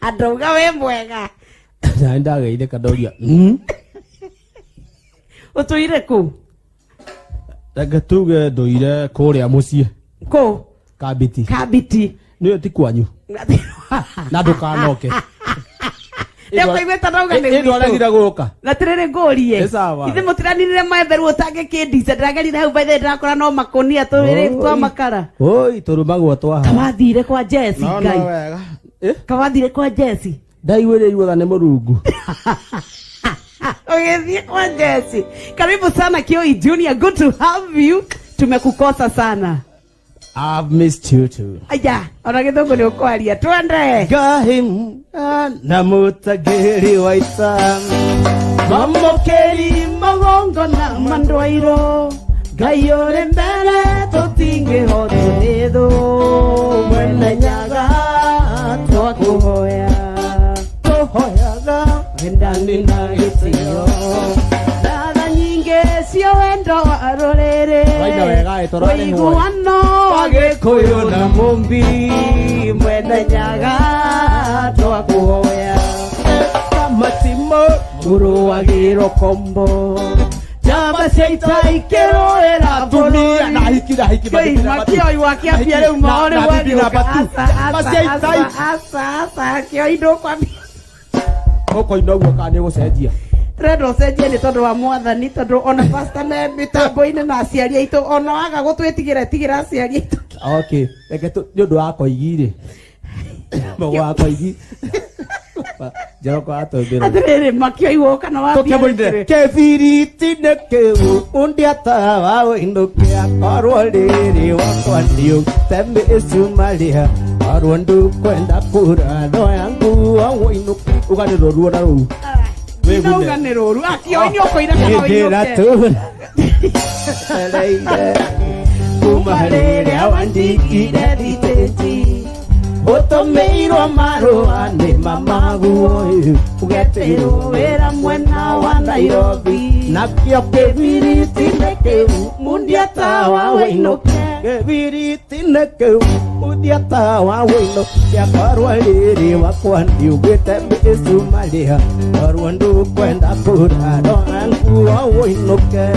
Andauga we mwega. Na ndageire kadoria. Utuire ku? Ndagatuge ndoire kuria mucie. Ko? Kabiti. Kabiti. Niyo ti kwanyu. Na ndukanoke. Leo kaigweta ndauga ni. Ndio aragira guka. Na tirere ngorie. Ithe mutiranire matheru utange kindice ndagarire hau baithe ndakora no makonia turire twa makara. Oi turumagwo twaha. Kawathire kwa Jesse ngai. No wega. Kawathire kwa Jesse. Ndaigwire iruga ni murungu. Ugethie kwa Jesse. Karibu sana Kioi Junior, good to have you. Tumekukosa sana. I've missed you too. Aya, ona githungu ni ukwaria. Twende. Gahim na mutagiri waita. Mamokeri magongo na mandwairo. Gayore mbere totinge hotonedo. Mwena nyaga twakuhoya. Tuhoyaga endani na gitio. Dada nyinge sio wendo arorere. Waida wega etorane huwa. Wiguano Agikuyu na mumbi. Mwena nyaga twakuhoya. Kamatimo Muru wagiro kombo. Jaba seita ikero era dunia na hikira Kei makio iwakia piere umaone wadi asa kio indo kwa Oko inogwo kane gucenjia. Tredo cenjia ni tondu wa mwathani tondu ona pastor me mitambo-ini na aciari aitu ona waga gutwitigira aciari aitu. Okay, reke tu ndu wako igire. Wako igi. Jaroko atombera. Atiriri makio iwoka na wa Tokeboinde kebiriti nekewu undiata wa indukia korwaliri wakwandio tembe esumalia arwandu kwenda kura no yangu wa inuki uganiro ruona ru wewe uganiro ru akio ini okoira kana wewe eleide kumarere awandikire diteti Otomeiro maroane mamaguo ugetero wera mwena wa Nairobi na kio kebiriti nekewu mundiata wa weinoke kebiriti nekewu mundiata wa weinoke akarwaliri wakwandi ugete Somalia arwandu kwenda kurado angu wa weinoke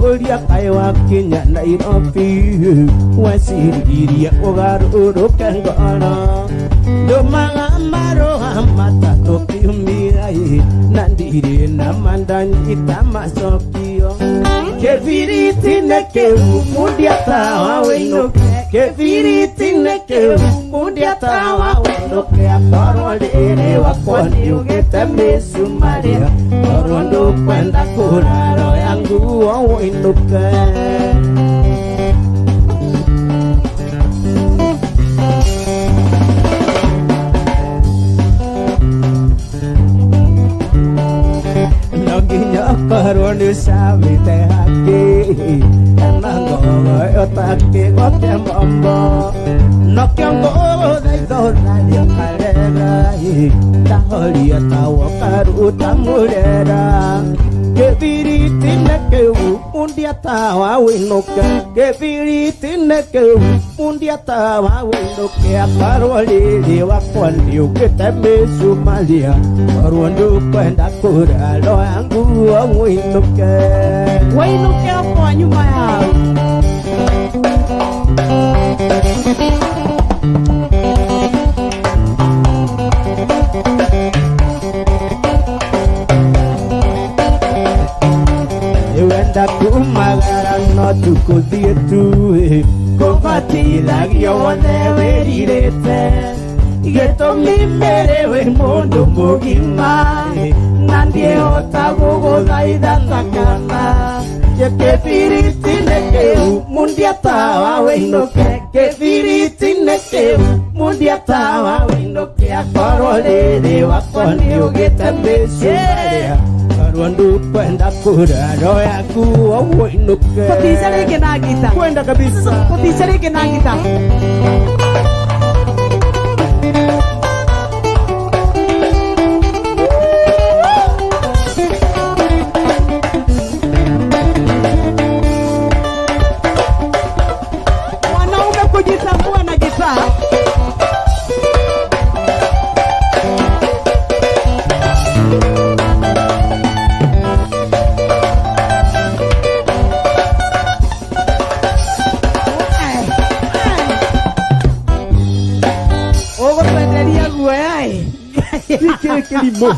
Uria kaiwa Kenya Nairobi wasiriria ugaru kangana domaga maro matatu kiumia nandire na mandani tamasokio kebiriti nekewu mundiata wa weinoke kebiriti nekewu mundiata wa weinoke akarwaliri wakwani ugete Somalia arwandu kwenda kuraro yangu wa weinoke Karone sabite haki Nango otake wakemombo Nokyombo daidora yakarera Tahori atawa karu tamurera Kebiriti nekewu mundiata weinoke Kebiriti nekewu mundiata weinoke Akarwaliri wakwandi ugete Somalia Arwandu kwenda kuralo yangu wa weinoke Weinoke hapo nyuma yao Ewenda kumagara no tukuthietu Kufatithagio wothe wiririte Gitumi mbere we mundu mugima Na ndiehota guguthaitha takana Kebiriti nekewu mundiata wa weinoke Kebiriti nekewu mundiata wa weinoke Akarwaliri wakwani ugete Somalia Arwandu kwenda kuraro yangu wa weinoke Kutisha reke na gita kwenda kabisa Kutisha reke na gita Kiki kilimo.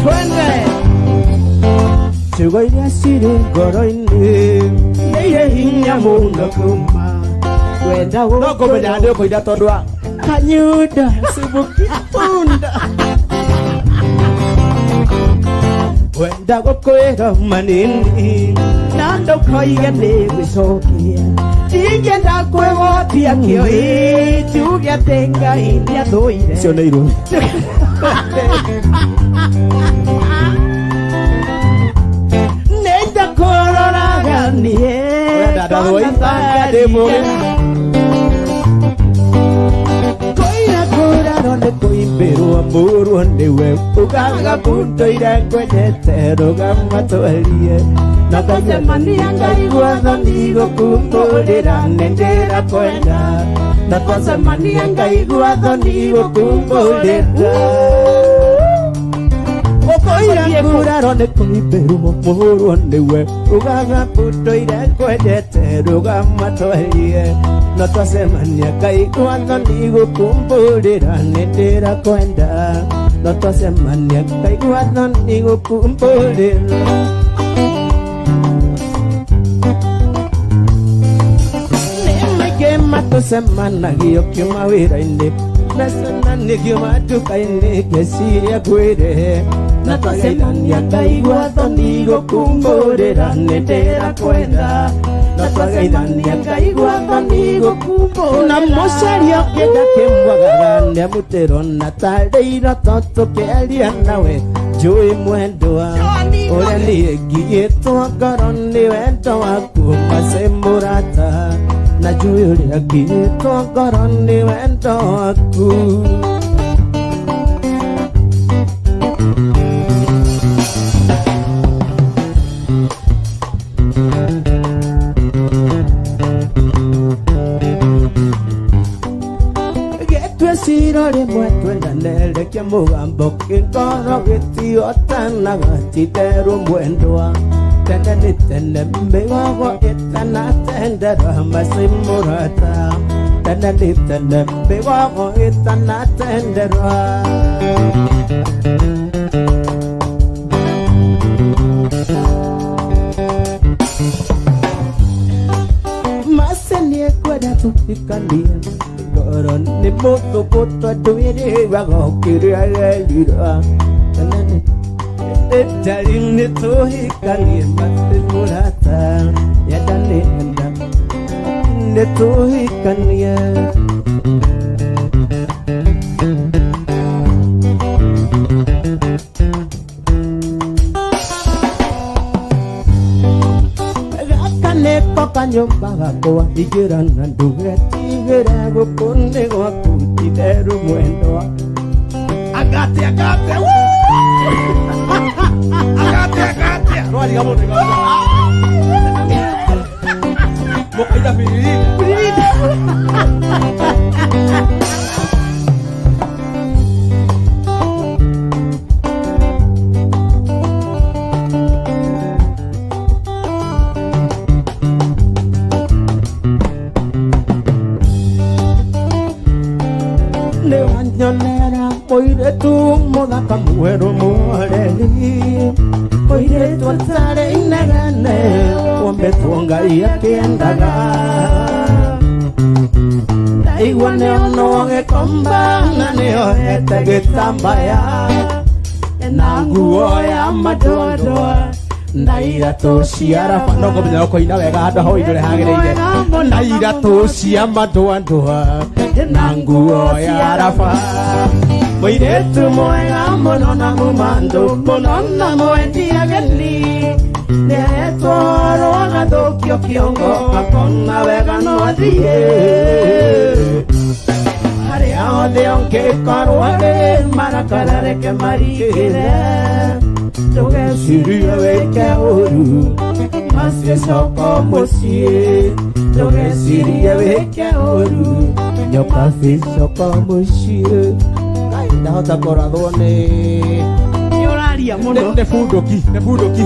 Twende. Chego iria ciri ngoro-inĩ nĩ hinya mũno kuma wenda no kũmenya ndĩ kũina tondũ wa kanyuda subuki punda wenda gũkwĩra manini na ndũkoige nĩ gwĩcokia ingĩenda kwĩgwatia kĩoi tuge atĩ Ngai nĩathũire icio nĩ irũi nenda kũroraga niĩ koira kũrarwo nĩ kũimbĩrwo mũrwo nĩwe ũgaga mbundoire ngwendete rũgama twarie na twacemania ngaigua thoni gũkumbũrĩra nĩndĩra kwenda na twacemania ngaigua thoni gũkumbũrĩra koira kũrarwo nĩ kũimbĩrwo mũrwo nĩwe ũgaga mbundoire ngwendete rũgama twarie na twacemania ngaigua thoni gũkumbũrĩra nĩndĩra kwenda na twacemania ngaigua thoni gũkumbũrĩra matũcemanagio kiuma wĩra-inĩ nacenanĩgio matuka-inĩ ngeciria kwĩrehe na twagĩithania ngaigua thoni gũkumbũrĩra nĩndĩra kwenda na twagĩithania ngaigua thoni gũkumbũrĩra na mũcaria ũkĩenda kĩmwagaga nĩamũtĩro na tarĩ iroto tũkĩaria nawe njũĩ mwendwa ũrĩa niĩ ngigĩtwo ngoro nĩ wendo waku macĩ mũrata na njũĩ ũrĩa ngigĩtwo ngoro nĩ wendo waku gĩtwĩciro rĩmwe twendane reke mũgambo kĩngoro gĩtiotanaga titherũ mwendwa tene nĩ tene mĩgogo ĩtanatendera macĩ mũrata tene nĩ tene mĩgogo ĩtanatendera macĩ nĩekwenda tũhikanie ngoro nĩ mũthũkũ tondũ ĩrĩaga kĩrĩa gerira Dari nituhikanie macĩ mũrata yenda nĩenda nituhikanie gaka nĩko kanyũmba gakwa ingĩra na ndũgetigĩre gũkũ nĩ gwaku titherũ mwendwa agate no diga mo diga mo kaida pirita le wanyonera moiretu mũthaka mwerũ mwareri moiretu atarĩ inegene wombetwo Ngai akĩendaga ndaigua nĩonwo gĩkomba na nĩohete gĩtambaya na nguo ya madoadoa na iratũ cia raba no ngũmenya ũkoina wega handũ hau indũ rĩhagĩrĩire na iratũ cia madoadoa na nguo ya raba mũirĩtu mwega mũno na mũmandũ mũno na mwendia geni nĩahetwo rwa gathũkio kĩongo akona wega no athiĩ harĩa hothe ongĩkorwo arĩ marakara reke maringĩre ndũgecirie wĩke ũru macĩcoka mũciĩ ndũgecirie wĩke ũru nyoka cicoka mũciĩ ndahota kũrathwo nĩ ũraria mũno nĩ bunduki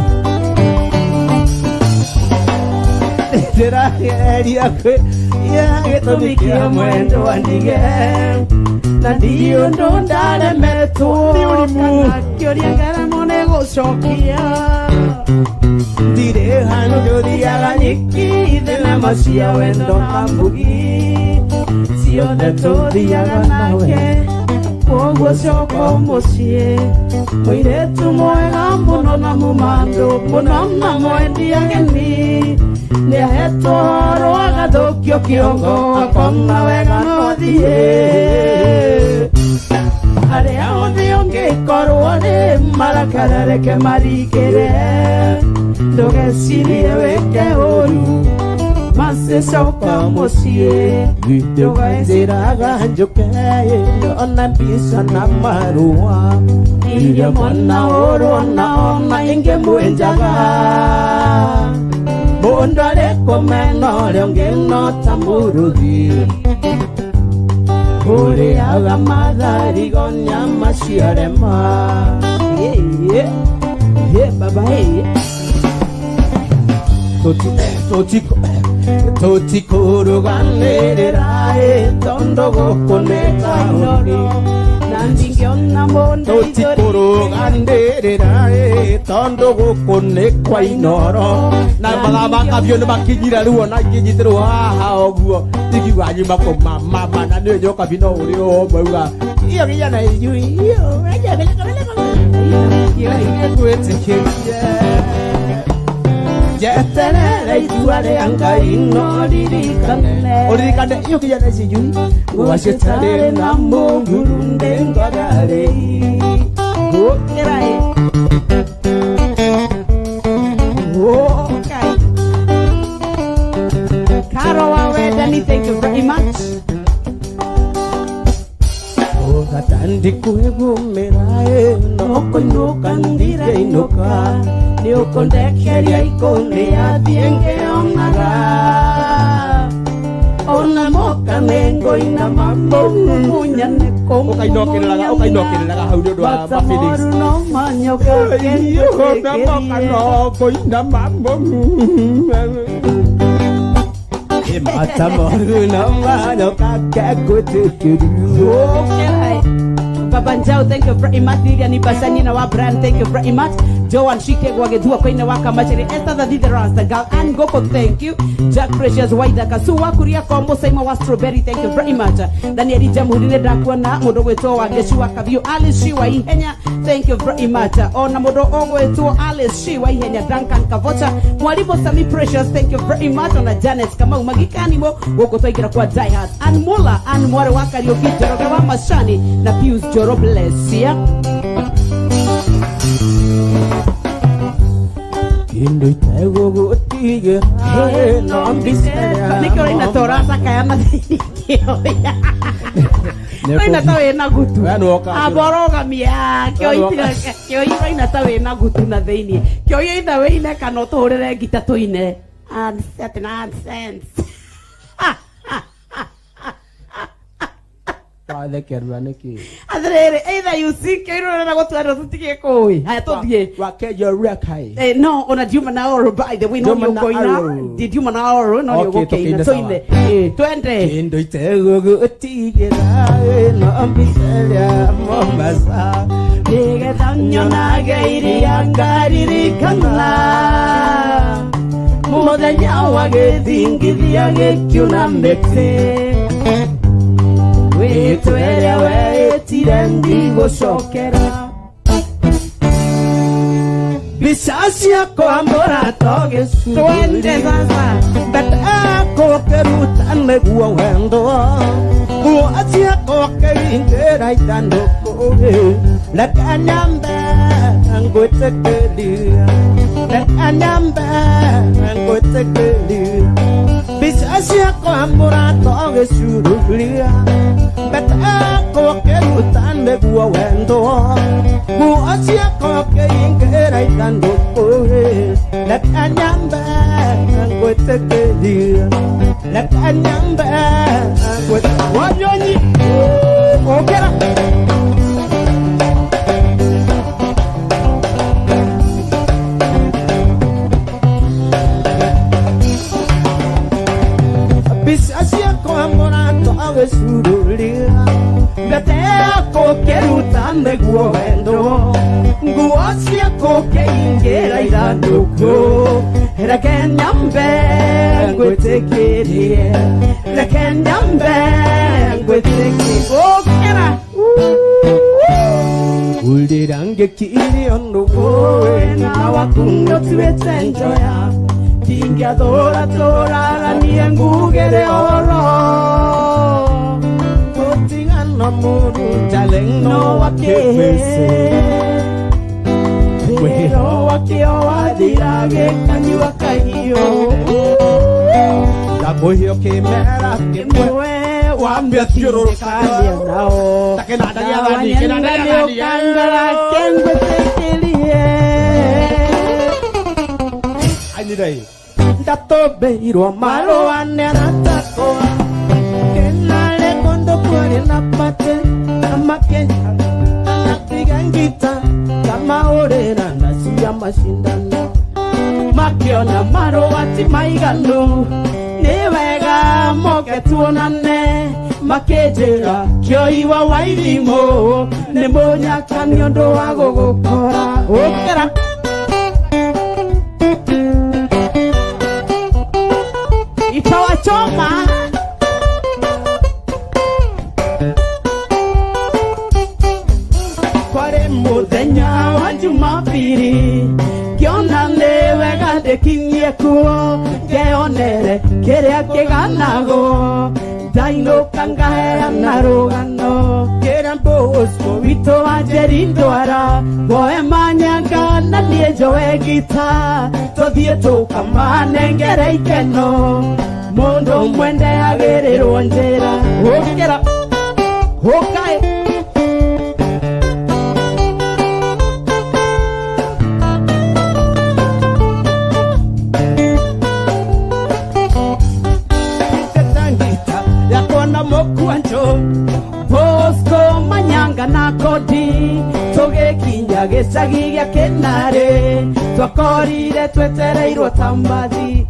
ndĩrageria gĩtũmikia mwendo wa ndige na ndiũ ndũ ndaremetwo kana kĩũria ngaramo nĩ gũcokia ndirĩ handũ thiaga nyiki thenema cia wendo na mbugi ciothe tũthiaga nake koguo coka mũciĩ mũirĩtu mwega mũno na mũmandũ mũno na mwendia ageni nĩahetwo horo agathũkio kĩongo akona wega no thiĩ harĩa hothe ũngĩkorwo nĩ marakara reke maringĩre ndũgecirie wĩke ũru macicoka mũciĩ ndũgaithĩraga njũke ona mbica na marũa iria mwana ũrona ona ingĩ mwĩnjaga mũndũ arĩkũmena ũrĩa ũngĩ no ta mũrũthi ũrĩaga matharigo nyama ciarema baba tũtikũrũganĩrĩra tondũ gũkũ nĩ taũni na ndingĩona mũndũ tũtikũrũganĩrĩra tondũ gũkũ nĩ kwa Inooro na mathaa makabio nĩ makinyire rĩu ona ingĩnyitĩrwo haha ũguo ndikiuga nyuma kũmama na nĩ nyoka bino ũrĩ ũmwe uga iyo gĩana ijui iyo jeterere itua rĩa Ngai no ririkane iyo gĩana ijui gwacitarĩ na mũnguru ndĩngorarĩ gũkĩra Caro Wawedani, thank you very much. Gatandi kuegumirae noko inuka ndire inuka ni ukondekeria ikone athienge onaga ona moka nengo ina mabomu munyane komu ukainokereraga hau nĩ ũndũ wa feelings no manyoka ona moka noko ina mabomu mata moru no manyoka kekutukuru okay. Baba Njau, thank you very much. Lilian Bashanina wa brand, thank you very much. Joan Shike Wagedua Kwene Waka Macheri, Esther the Didi Rasta Girl, and Goko, thank you. Jack Precious Waida Kasuwa Kuria Kombo Saima wa Strawberry, thank you very much. Danieli Jamhurine Dakwana, Modo Weto wa Geshua Kavio, Alice Shiwa Ihenya, thank you very much. Ona Modo Ogo Weto, Alice Shiwa Ihenya, Duncan Kavocha, Mwalibo Sami Precious, thank you very much. Ona Janet Kamau Magikanimo, Woko Toigira kwa Die Hard, and Mola, and Mware Waka Yoki Jorogawa Mashani, na Pius Joro bless ya. Kindo itego gotige no ambisera nikora ina torasa kayana kio ina tawe na gutu aboroga mia kio ina tawe na gutu na theini kio ina we ina kana torere gitatu ine and set nonsense Father Kerwaniki. Either you see Kero na watu wanatiki koi. Haya todie. Wakejo rekai. No, ona Juma na oro by the way no you going now. Did you na oro no you okay. So ile 20. Indo itego gutigera no ambiselia Mombasa. Dige tanyo na gairi angari kana. Moda nyawa gedingilia gekyuna mbete. Wetuere wetire ndigũcokera bicacia kwambũra togĩcuri twende sasa mbete kũkĩruta nĩguo wendo guocia kũkĩingĩra ithandũkũ reke nyambe ngwĩtĩkĩria reke nyambe ngwĩtĩkĩria bicacia kwambũra togĩcururia kũkĩruta nĩguo wendo guocia kũkĩingĩra ithandũkũ reke nyambe ngwĩtĩkĩria reke nyambe wanyonyi ũkĩra bicacia gĩcururia mbete yako kĩruta nĩguo wendo nguo ciako kĩingĩra ithandũkũ reke nyambe ngwĩtĩkĩrie reke nyambe ngwĩtĩkĩrie gũkĩra ulira ngĩkirio nũgũ na wakundo tuĩte njoya ndingĩathũratũraganie ngugĩre oro gũtigana mũndũ njaleng'no wakĩhĩse wĩro wakĩo wathira gĩkanyua kahiũ ndakũhio kĩmera kĩmwe wambia thiũrũrũkania nao kĩnanda gĩa thani ũkangara kengwĩtĩkĩrie ainidai ndatũmbĩirwo marũa nĩ aratakwa kenare kondo kwari na pate na makenja napiga ngita kama orera na cia mashindano makiona marũa ti maiganu nĩ wega moke tuonane makĩnjĩra kĩoiwa wa irimũ nĩ mũnyaka nĩ ũndũ wa gũgũkora ũkĩra itawachoma kwarĩ mũthenya wa Jumapili ngĩona nĩ wega ndĩkinyie kuo ngeyonere kĩrĩa kĩganagwo ndainũka ngaheana rũgano kĩrĩa Bosco witũ wa Njeri ndwara woe manyanga na niĩ njoe gita tũthiĩ tũkamanengere ikeno mũndũ mwende agĩrĩrwo njĩra ũkĩra ũkae Bosco manyanga na kodi tũgĩkinya gĩcagi gĩa Kĩnarĩ twakorire twetereirwo ta mbathi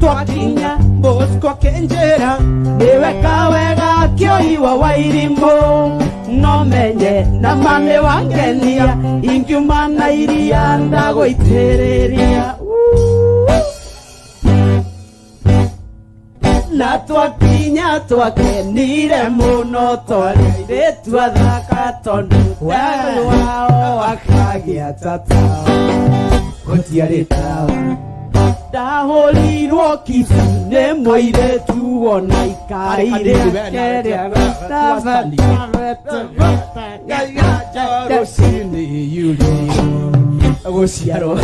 twakinya Bosco akĩnjĩra nĩwe kawega kĩoiwa wa irimũ no menye na mami wangenia ingiuma na iria ndagũitĩrĩria na twakinya twakenire mũno twarĩire twathaka tondũ wendo wao akagĩa tata gũtiarĩ tawa ndahũrirwo kisu nĩ mũirĩtu wona ikarĩire kĩrĩa rũcinĩ gũciarwo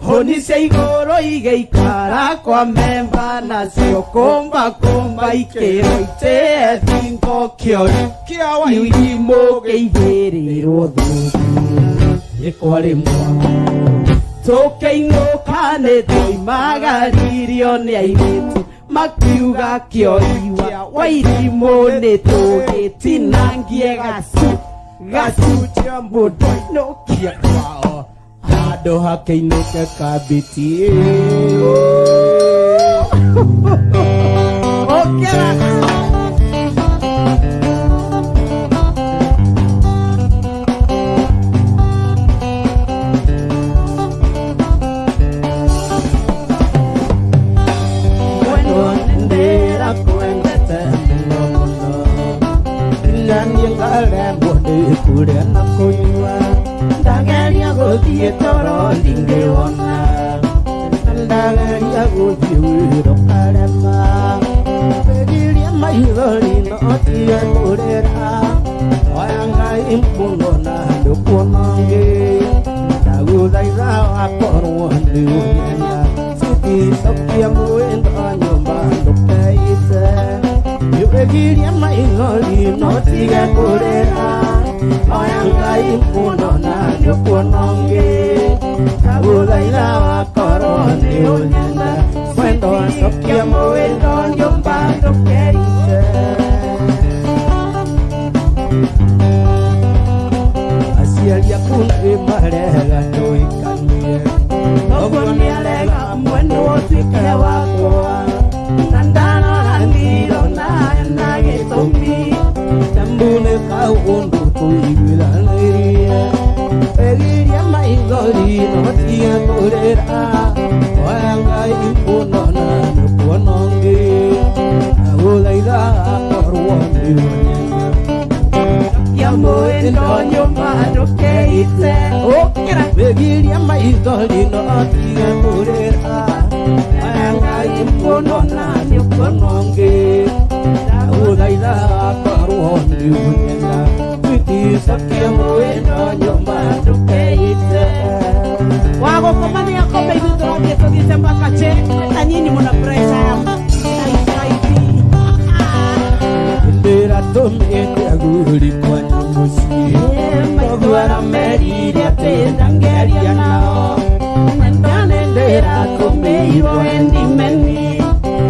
honi cia igũrũ igĩikara kwa memba nacio kũmba kũmba ikĩro itĩe thingo kĩoru kĩa waimũ gĩigĩrĩirwo thũmbĩ nĩ kwarĩmwa tũkĩinũka nĩ tũimagaririo nĩ airĩtu makiuga kĩoiwa wa irimũ nĩ tũgĩtinangie gacutia mũndũ ainũkia kwao handũ hakĩinũke kabiti ũkĩra kuria na kunyua ndageria gũthiĩ toro ndingĩona ndageria gũthiĩ wĩra karema mbĩriria maithori no tige kũrĩra oya Ngai mũno na ndũkuonage ndagũthaitha wakorwo nĩ ũnyenda citicokia mwĩndo nyũmba ndũkeite mbĩriria maithori no tige kũrĩra oya Ngai mũno na ndũkuonage ndagũthaitha wakorwo nĩ ũnyenda mwendo cokia mwĩndo nyũmba ndũkeite aciari aku nĩ marega tũikanie ũguo nĩ arega mwendo ũtuĩke wakwa na ndarora ndirona ya mwendo nyumba ndukeite ukira begiria maithori no tige kurira Ngai mkono na nyokononge Udhaida korwo ni unyenda Tuitisakia mwendo nyumba ndukeite wago komania kombe itutoroge tugite mpaka che na nyinyi mna pressure Ndera tumete aguri kwa nyumusi Ogwara meriri atenda ngeria nao Mwendane ndera tumeiro endimeni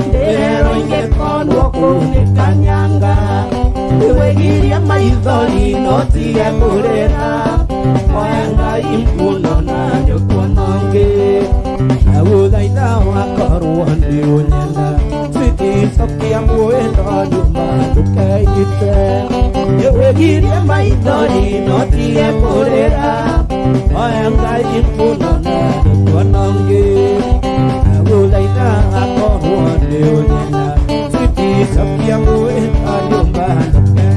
Ndero ingekonwo kunikanyanga Wegiria maithori notige kurera Oenga impuno na nyokononge Aguthaitha wakorwo ndi unyenda Tuitisakia mwendo nyumba ndukeite Wegiria maithori notige kurera Oenga impuno na nyokononge Aguthaitha wakorwo ndi unyenda Tuitisakia mwendo nyumba ndukeite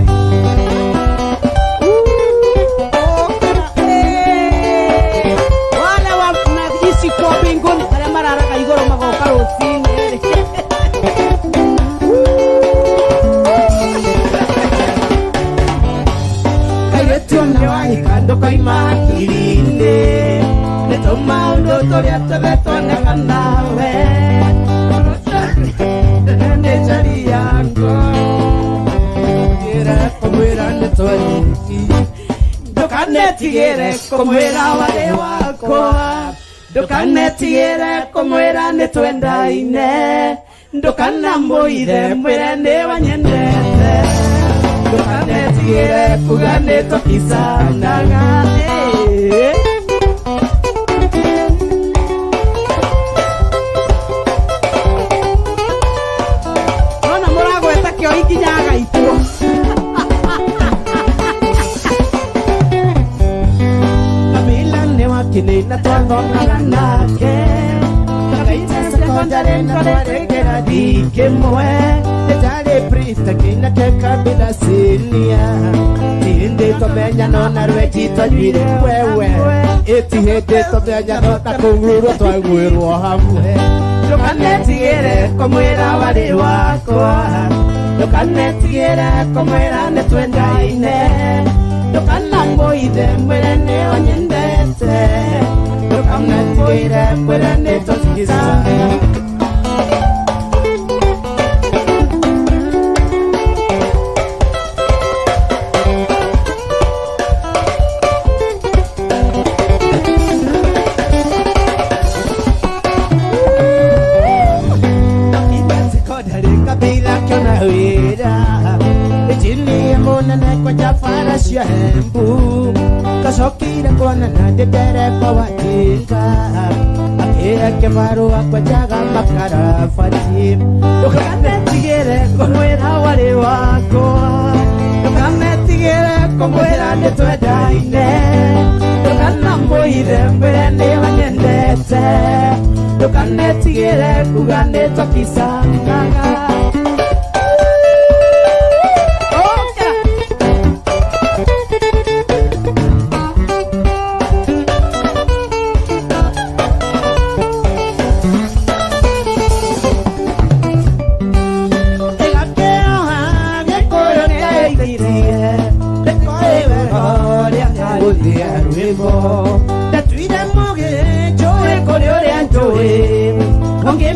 Kirinde Netoma unotoria tebetone kanawe Nechari yango Gira komwera netwaliki Dokanetigere komwera wale wako Dokanetigere komwera netwendaine Dokanamboide mwere ne wanyendete Dokanetigere kugane tokisanaga Nona morago etakio ikinyaga ituo Kamila ne wakinina twangonaga nake Kagaitese konjare nkaregera dike mwe Tejare prista kina keka bila sinia Tihinde tomenya nona rweji tojwire wewe Eti hede tomenya nona kunguru twaigwirwo hamwe Ndukanetigere komwira wari wakwa Ndukanetigere komwira netwendaine Ndukanamboide mwire ne onyendete Ndukanetigere mwire netotigiza Jafara shembu kasokira kona na dedere pawatinga akea kemaru akwajaga makara fati Dokanetigere komwera wale wako Dokanetigere komwera netwedaine Dokanamboide mbere ne wanyendete Dokanetigere kugane tokisanaga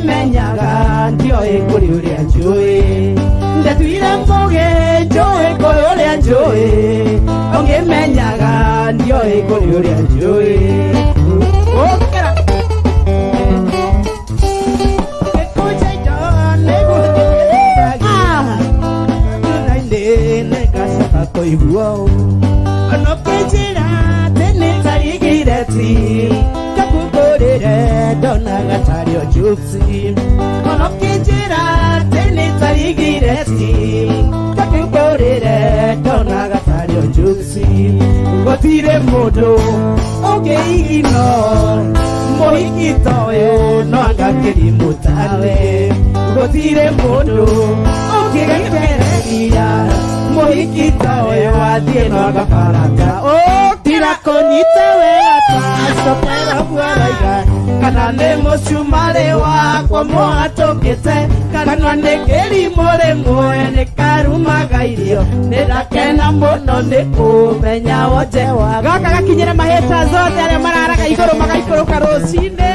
Menyaga ndio ekuri uri anjoe Ndatuira mboge joe kore uri anjoe Onge menyaga ndio ekuri uri anjoe Okera Ekucha idone Nainde nekasa kakoihuo Ono kejira tene tarigireti Kakugorere dona gatario juksi Ono kejira tene tarigireti Kakugorere dona gatario juksi Gotire modo oge igino Mohikito yo no agakeri mutawe Gotire modo oge geperegia wikita we wathie no gafaranga tira kunyita wega tacokera guaraiga kana nĩ mũcumarĩ wakwa mwatũkĩte kana nĩ kĩrimũ rĩmwe nĩ karumaga irio nĩ ndakena mũno nĩ kũmenya wonje wa gaka gakinyĩre mahĩta zothe arĩa mararaga igũrũ magaikũrũka rũcinĩ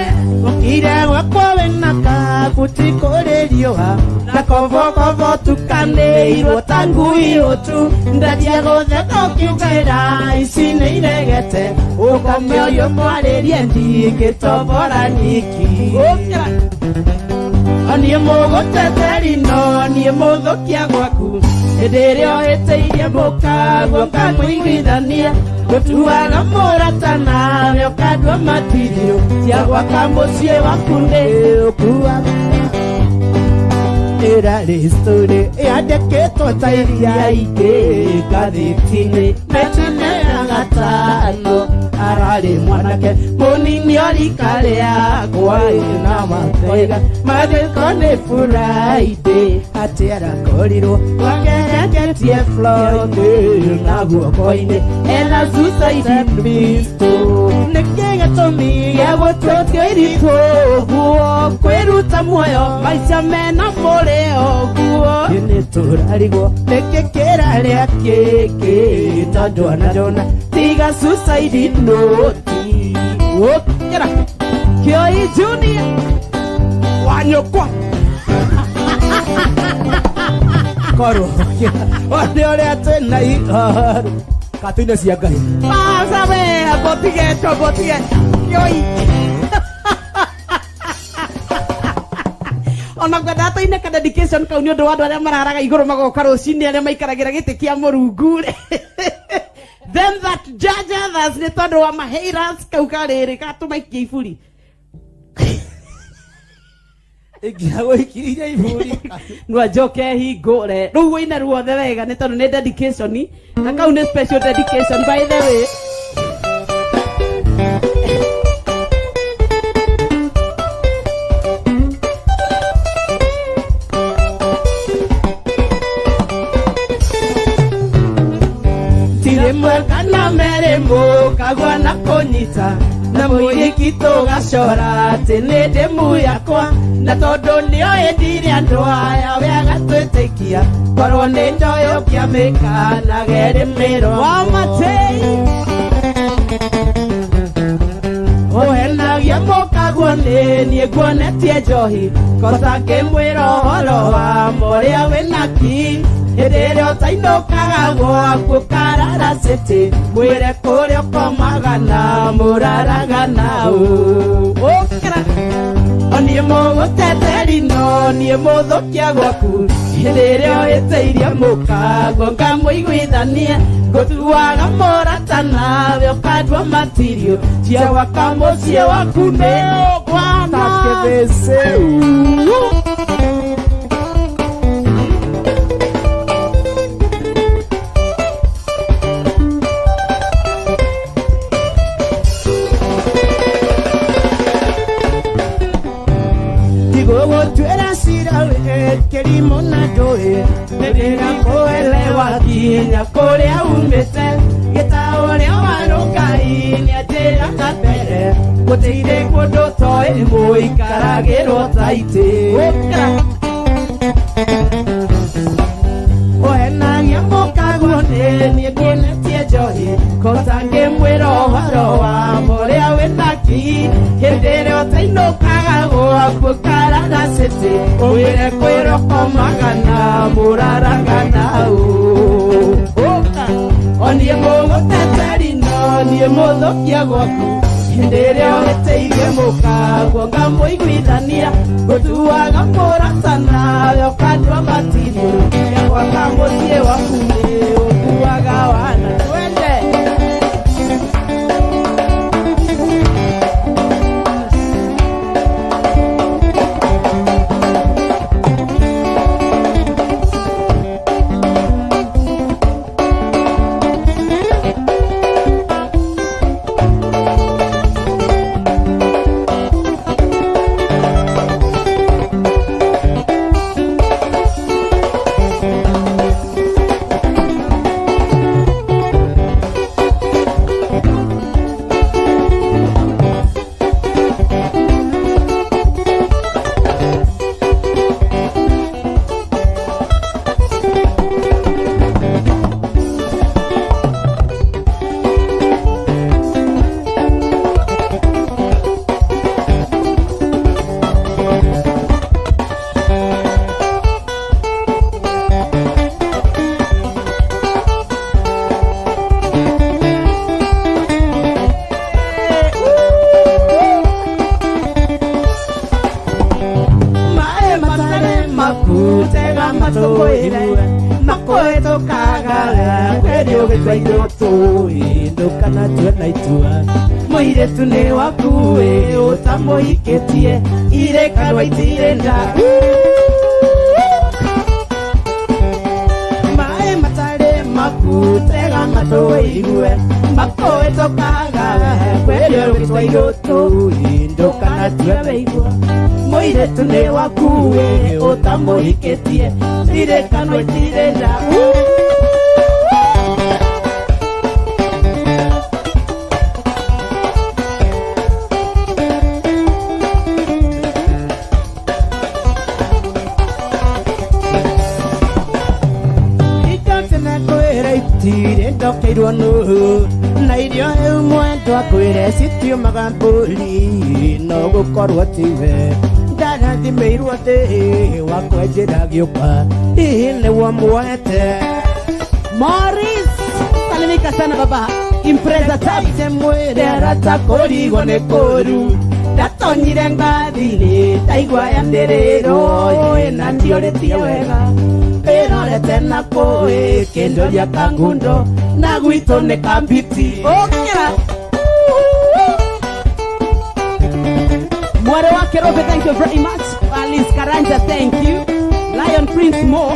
ũkire gwakwa wĩna kabuti kũrĩ riũa na kobokobo tukanĩirwo ta ngui ũtu ndatia gũtheka ũkiugaĩra ici nĩ iregete ũkome ũyũ mwarĩrie ndingĩtobora nyiki niĩ mũgũteteri no niĩ mũthũkia gwaku hĩndĩ ĩrĩa ũhĩtĩirie mũkaguo ngamũiguithania ngũtuaga mũrata nawe ũkandua matirio cia gwaka mũciĩ waku nĩ ũkuaga ĩrarĩ story yandĩkĩtwo ta iria ingĩ ngathĩti-inĩ mĩtine ya gatano ararĩ mwanake mũnini orika rĩakwa na makoiga mathĩko nĩ Friday atĩ arakorirwo wageregetie Floyd na guoko-inĩ ena suicide pistol nĩkĩ gĩtũmi gĩa gũtwĩtio iritũ guo kwĩruta muoyo maica mena mũrĩo guo nĩ tũrarigwo nĩkĩ kĩrarĩa kĩngĩ tondũ anajona tiga suicide noti ũkĩra Kioi Junior wanyũkwa korwo one ũrĩa twĩna ihoru katũ-inĩ cia Ngai sabe botige Kioi ona ngwenda atoine ka dedication kau nĩ ũndũ wa andũ arĩa mararaga igũrũ magoka rũcinĩ arĩa maikaragĩra gĩtĩ kĩa mũrungu then that judge others nĩ tondũ wa mahaters kau karĩrĩ gatũmaikia iburi ingĩagũikirie iburi no njoke hingũre rĩu wĩna ruothe wega nĩ tondũ nĩ dedication na kau nĩ special dedication by the way kana mere mũkagwa na kũnyita na mũirĩki tũgacora atĩ nĩ ndĩmu yakwa na tondũ nĩoĩ ndirĩ andũ aya we agatwĩtĩkia korwo nĩ ndoyũkia mĩkanage rĩmĩro wa matei ũhenagia mũkagwo nĩ niĩ nguonetie njohi kota ngĩmwĩra ũhoro wa mũrĩa wĩnaki hĩndĩ ĩrĩa ũtainũkaga gwaku karara city mwĩre kũrĩa ũkomaga na mũraraga naũ ũkĩra niĩ mũgũteteri no niĩ mũthũkia gwaku hĩndĩ ĩrĩa ũhĩtĩirie mũkaguo ngamũiguithania ngũtuaga mũrata nawe ũkandua matirio cia gwaka mũciĩ waku nĩ ũgwana tuera sira kĩrimũ na ndũĩ nĩndĩra kũelewa kinya kũrĩa umĩte gĩtaũ ũrĩa warũngai nĩanjĩra kabere gũtirĩ kũndũ toĩ mũikaragĩrwo taitĩ ũhenagia mũkaguo niĩ nguonetie njohi kota ngĩmwĩra ũhoro wa mũrĩa wĩnaki hĩndĩ ĩrĩa ũtainũkaga gwaku karara city ũwĩre kwĩra ũkomaga na mũraraga naũ niĩ mũgũteteri no niĩ mũthũkia gwaku hĩndĩ ĩrĩa ũhĩtĩirie mũkaguo ngamũiguithania ngũtuaga mũrata nawe ũkandua matirio cia gwaka mũciĩ waku nĩ ũkuaga wana twende makoeto kaga kweli ugitwa iroto ndukana tuena itua muiretu ni waku utamuhikitie irekanwa itirenda mae matare makutega matoigue makoeto kaga kweli ugitwa iroto ndukana tuena itua muiretu ni waku utamuhikitie irekanwa itirenda ndokeirwo nuhu na irio eu mwendo akwire sitio magamburi no gukorwo tiwe ndarathimirwo ndi wakwenjera giuka hihi niwo mwete Morris, salimika sana baba. Impreza tabite mwere aratakorigo ne koru datonyire ngathini ndaigua ya nderero na ndioretie wega erorete na koe kendo ya kangundo na gwito ne kambiti okera mware wake Robe, thank you very much. Alice Karanja, thank you. Lion Prince Mo,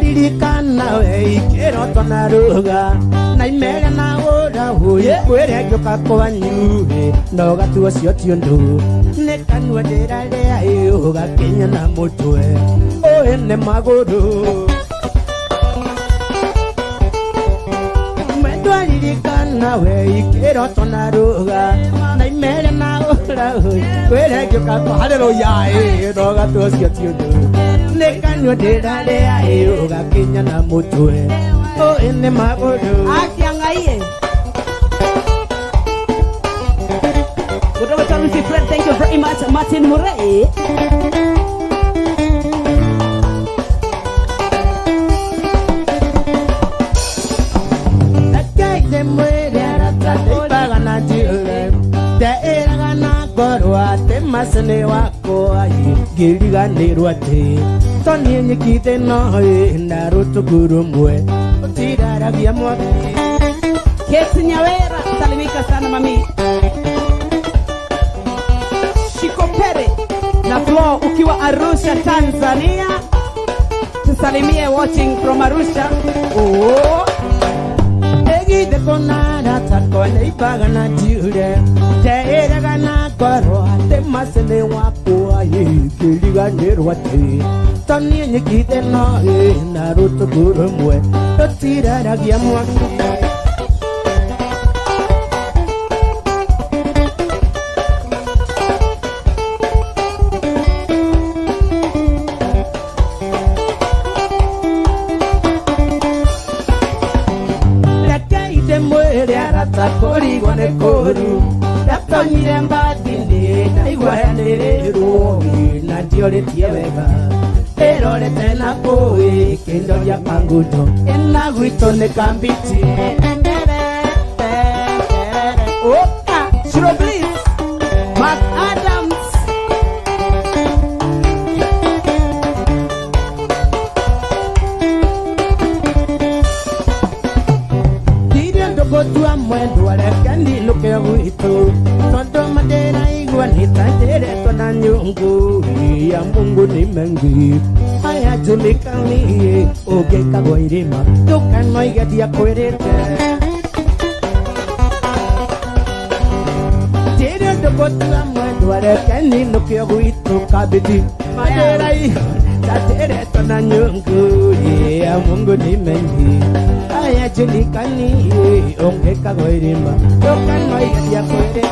lirikana we ikero tonaruga na imere na ora huye kwere gyoka kwa nyuhe no gatuo cio tiondu ne kanwa derale ayo gakenya na mutwe o ene maguru mwendo lirikana we ikero tonaruga na imere na ora huye kwere gyoka kwa haleluya no gatuo cio tiondu nekanyo derale ayo gakenya na mutwe o ene mabodo akiangaie kutoka Lucy Fred, thank you very much. Martin Murray, akaide mwere arataibaga na jile daeraga na gorwa temasene wako ayi giriganirwa te toni nyikite noe na rutuguru mwe utiraragia mwaki Kesi Nyawera, salimika sana mami. Shikopere na Flo ukiwa Arusha, Tanzania, tusalimie watching from Arusha. oh egide konara takone ibaga na jile daeraga na gorwa temasene wako ayi giriganirwa te toni nyikite noe na rutuguru mwe utiraragia mwaki takorigo ne koru datonyire mbadinde ndaigua yandererwo na ndioretie wega erorete na koe kendo ya kangundo ena gwito ne kambiti Oka Shiro Bliss, Mark Adams, gotua mwendo alekandi luke gwito tonto madera igwa nitantere tona nyungu ya Mungu ni mengi haya julikani oge kagoirima tukano igadia kwerete tere gotua mwendo alekandi luke gwito kabiti madera igwa nitantere tona nyungu ya Mungu ni mengi ya julikani onge kagoirima tukano igadia kwerete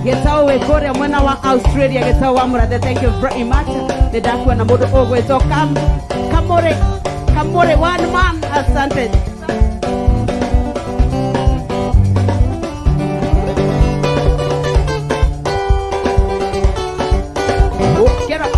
Getao Wekore mwana wa Australia, Getao wa Murade, thank you very much. Nedakwa na modo ogwe so kamore one man, asante. Get up.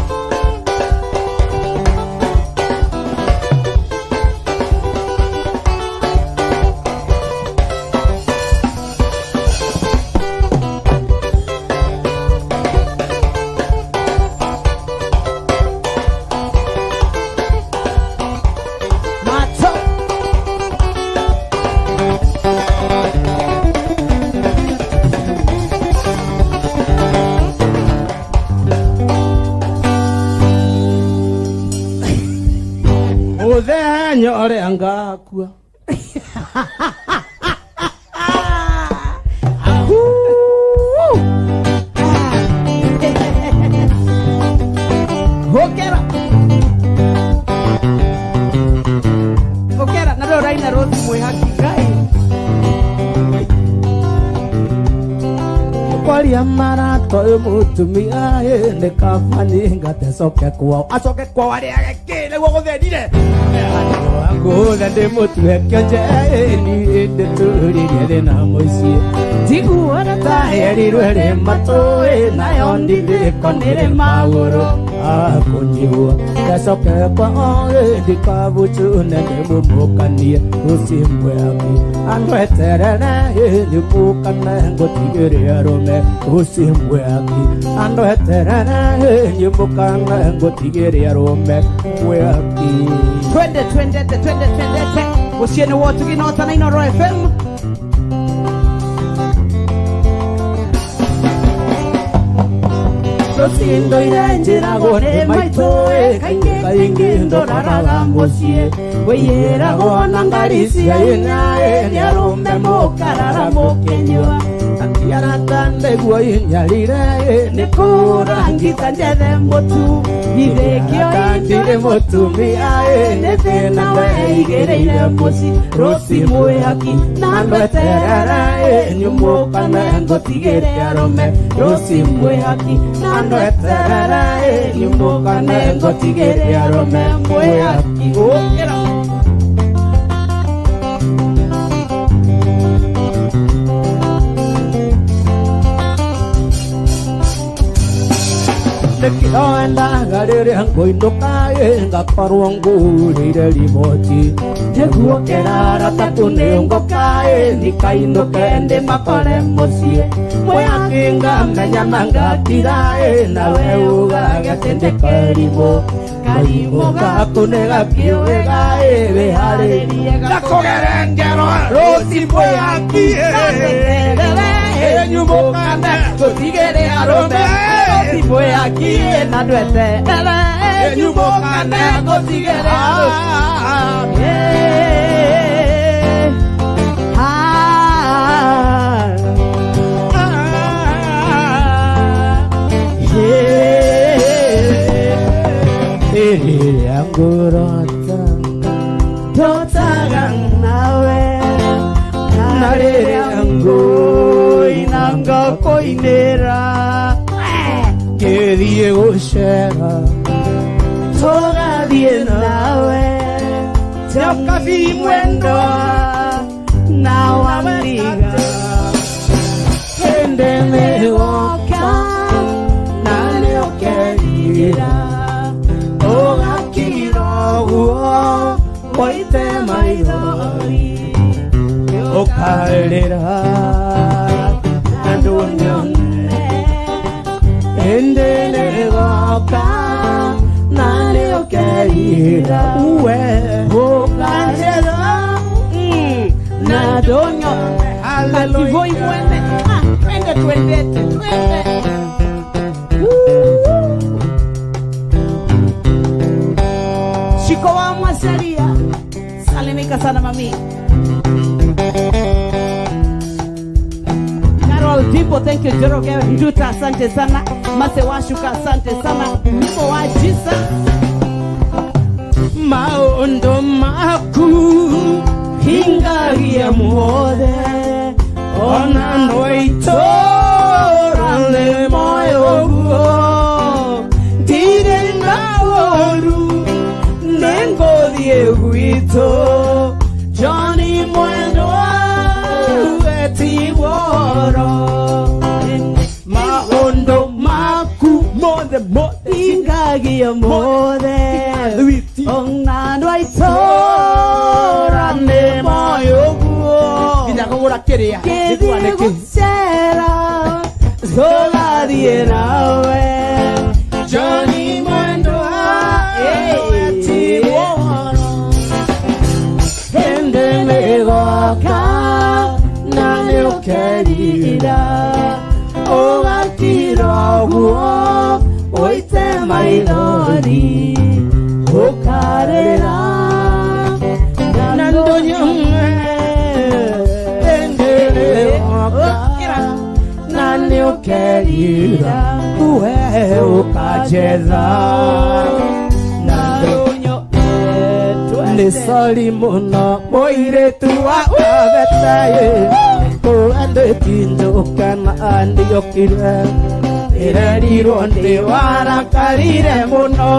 menya ore angakua Okera na ro raina ro mwe hakigai kwaria marato mutumia ende kafani ngatecoke kwao acoke kwao ari agekire guo guthenire nguthe ndi mutue kionje ni ndi turirie thina mucie njiguore ta erirwe ri matui nayo ndirikonire maguru akunjigua ngacoke kwao ndikabucune ndimumukanie rucimwe aki andu eterere nyumukane ngutigire arume rucimwe aki andu eterere nyumukane ngutigire arume weaki twende usiene wote kinota na Inoro FM Rosindo irenjira gore maitoe kaingi ndoraraga mucie weyera gona ngarisia inae nyarume mukarara mukenywa atiara tande guo inyarire nikurangita njethe mutu ithekio indire mutumia nithina we igereire muci ruci mwihaki na ndweterera nyumukane ngutigire arume ruci mwihaki na ndweterera nyumukane ngutigire arume mwihaki ukira Nekienda garere ngoindoka ngakorwo ngurire rimoti neguo kerara tatunengoka nikaindoke ndi makore mucie mweakinga menya mangatira nawe ugagatendeke rimo karimo gakunega kiwega wiharirie gakogere ngero rosi mweakie nyumukane gutigire arume Mwe aki na ndwete nyumukane ngutigire angurota totaga nawe narere angu inanga koinera Kerie gucera togathie nawe tokabi mwendo na wamiga ende megoka nane okerira ogakira guo moite maithori okarera andunyo Endele goka nane okerira uwe Okajera na donyo Hallelujah Twende Shiko wa Mwaseria Salimika sana mami People, thank you. Joroge Nduta, asante sana. Mase Washuka, asante sana. Mimo wa Jesus. Maondo maku hingagia muode ona noito rale moyo guo dire naoru nengo die guito Johnny Mwendo eti woro maondo maku mode hingagia mode ona noito rale moyo guo Kinakogora keria Kedi sera Zola die nawe Johnny Mwendo eti woro Hende megoka Nane okerira Ogakira guo Oite maidori Okarera kerira uwe ukacheza ni sori muno muiretu wakagetaye kuandĩkinjũkana ndiokire irerirwo ndi warakarire muno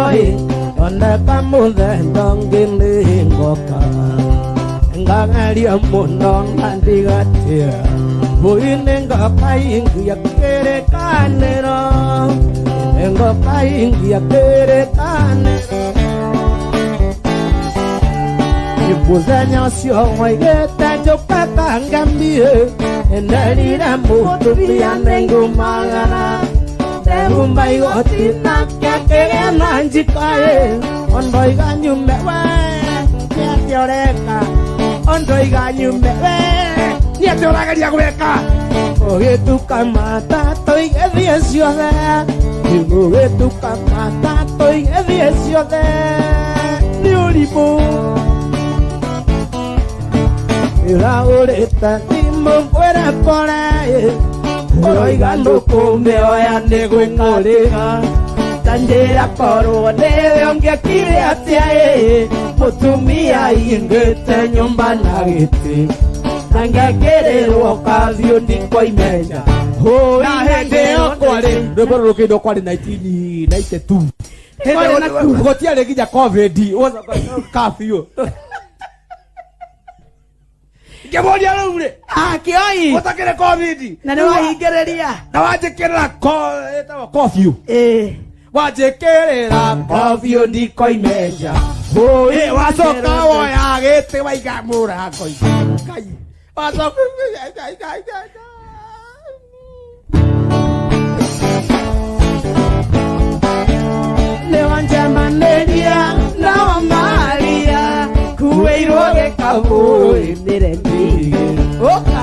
ondeka mũthendo ngĩnĩ ngoka ngageria muno ngandigatia ngũi-inĩ ngoka ingia kĩrĩkanĩro ngoka ingia kĩrĩkanĩro mũthenya ũcio waigĩte njũka kangamie nderire mũtumia nĩngumagara ndehumba igoti nake kĩgĩna njikaĩ ondoiga nyume we nĩatĩoreka ondoiga nyume we nĩatĩorageria gwĩka ũgĩtuka matatũ igĩthiĩ ciothe ũgĩtuka matatũ igĩthiĩ ciothe nĩ ũrimũ iraurĩte thimũ ngwĩre pore ũroiga ndũkũmĩoya nĩ gwĩkarĩga tanjĩra korwo nĩwe ũngĩkire atĩa mũtumia ingĩte nyũmba na gĩtĩ na ngekĩrĩrwo kabiũ ndikoimenya na hĩndĩ ĩyo kwarĩ rwĩmbo rũrũ kĩndũ kwarĩ 1992 gũtiarĩ nginya covid kabiũ Kebodia rũrĩ kĩoi ũtakĩrĩ covid na nĩ wahingĩrĩria na wanjĩkĩrĩra kofio wanjĩkĩrĩra kofio ndikoimenja wacoka woya gĩtĩ waiga mũrango-inĩ wacoka nĩ wanjamanĩria na wamaria kuĩirwo gĩkabũĩ oka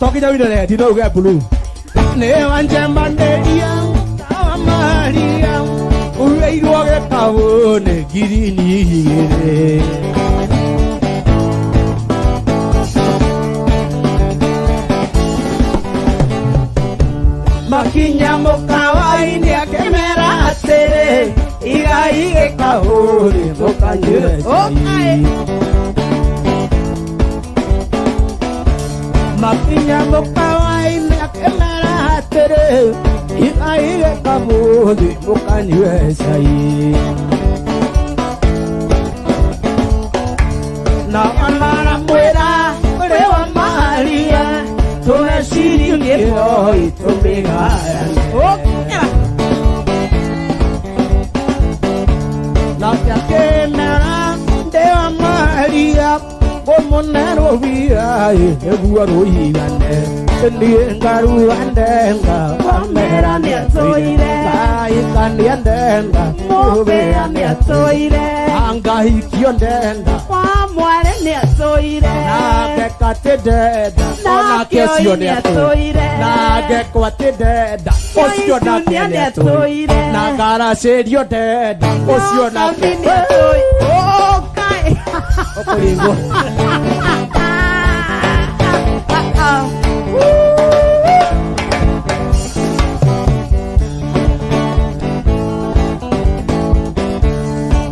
tokinya winere ti no get blue ne wanjamba nderia tawa maria uweirwo getawo ne girini hire makinya mukawaini akemera atere igai gekahore mukanyure okay makinya mukawaini akemera atere igai gekahore mukanyure sai na amara mwera rewa maria tunashiri ngeho itumigaya okay Nakia kemera dewa maria Gomonero via Egua roigane Ndiengaru andenga Wamera niatoire Kaikani andenga Mobea niatoire Anga hikio ndenga Wamware niatoire Nagekate deda Nakesio niatoire Nagekwate deda Osio nake niatoire Nagara serio deda Osio nake niatoire Okay Okoringo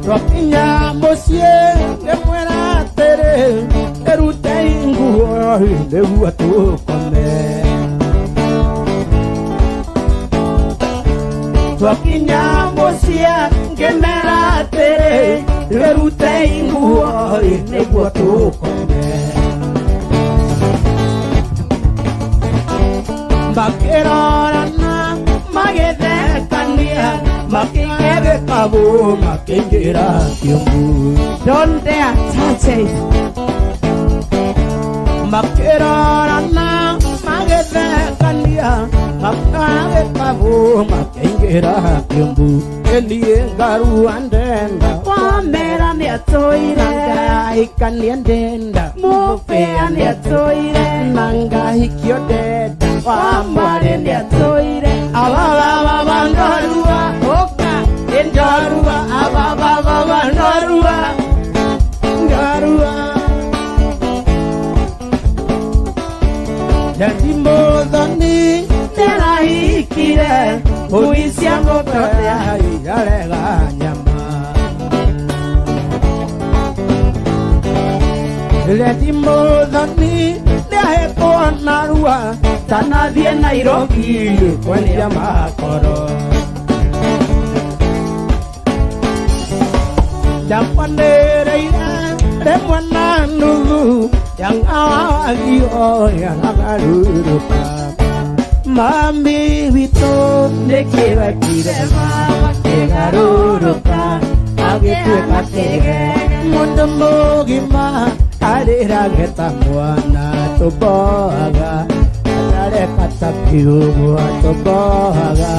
Rokinya mosie Ngemwera tere Erute inguo Lewa tukome Rokinya mosie Ngemwera tere Erute inguo Lewa tukome Bakirorana Magedekania Makingere kabu Makingira kiumbu Don't dare touch it. Makirorana Magedekania Makingere kabu Makingira kiumbu Elie ngaru andenda Wamera niatoire Nanga hikani andenda Mufea niatoire Nanga hikio deda Wamware niatoire Ababa ndorua Oka ndorua ababa ndorua ndorua Jandimbo dhani tera hikire Uisia ngototea Yarega nyama Jandimbo dhani Nehepo narua Tanadhie Nairobi Kwenye ya makoro Jampandereira Remwana nulu Yang awagio Yang agaruruka Mami wito Nekiwa kirema Kegaruruka Agitwe katege Mundo mogima Arira geta mwana Toboaga Atare katapiugu Toboaga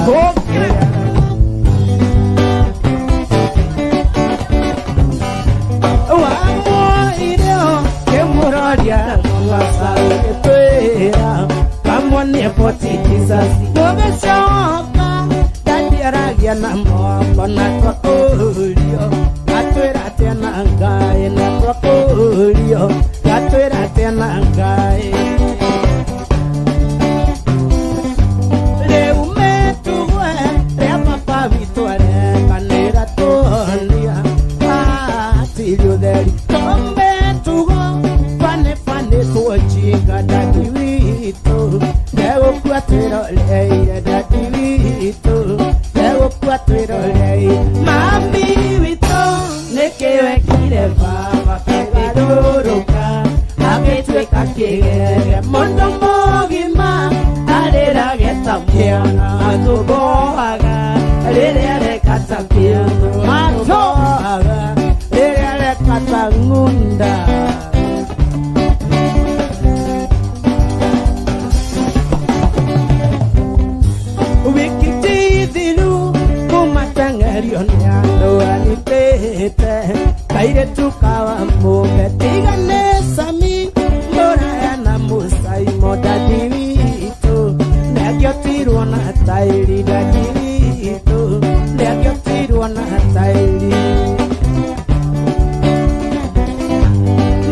Kemuroria Mwasari Ketuera Kamwane poti kisasi Mwabeshoka Dandiaragia na mwako na kwa ulio Katuera tena ngai na kwa ulio Katuera tena ngai Leume tuwe Rea papa vituare Kanera tonia Atilio deri Tombe Tuochiga dadiwito Dego kuatero leia dadiwito Dego kuatero leia Mami wito Nekewe kire baba Kegaruruka Agetwe kakege Mondo mogima Arera geta mwana Atoboaga Arera kata kiano Atoboaga Arera kata ngunda Nyando alipete Kaire tukawa mboge Tigane sami Mbora na musai moda divito Negyo tiru na tairi da divito Negyo tiru na tairi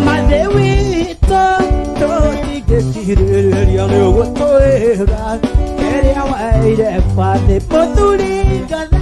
Madewito Totige tiriri Yano gotoera Keria waire Fate poturi gana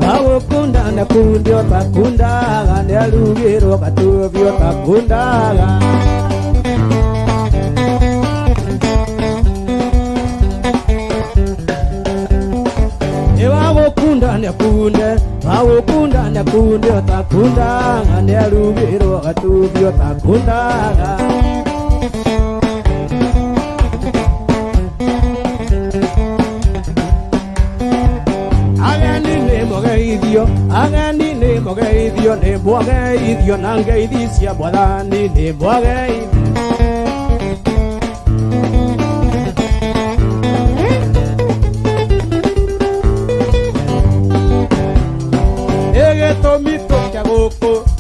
Wawokunda nakundi otakundaga Nelugiro katubi otakundaga Wawokunda nakundi otakundaga Nelugiro katubi otakundaga Agani ne mogeithio ne bwageithio na ngeithia bwathani ne bwageithio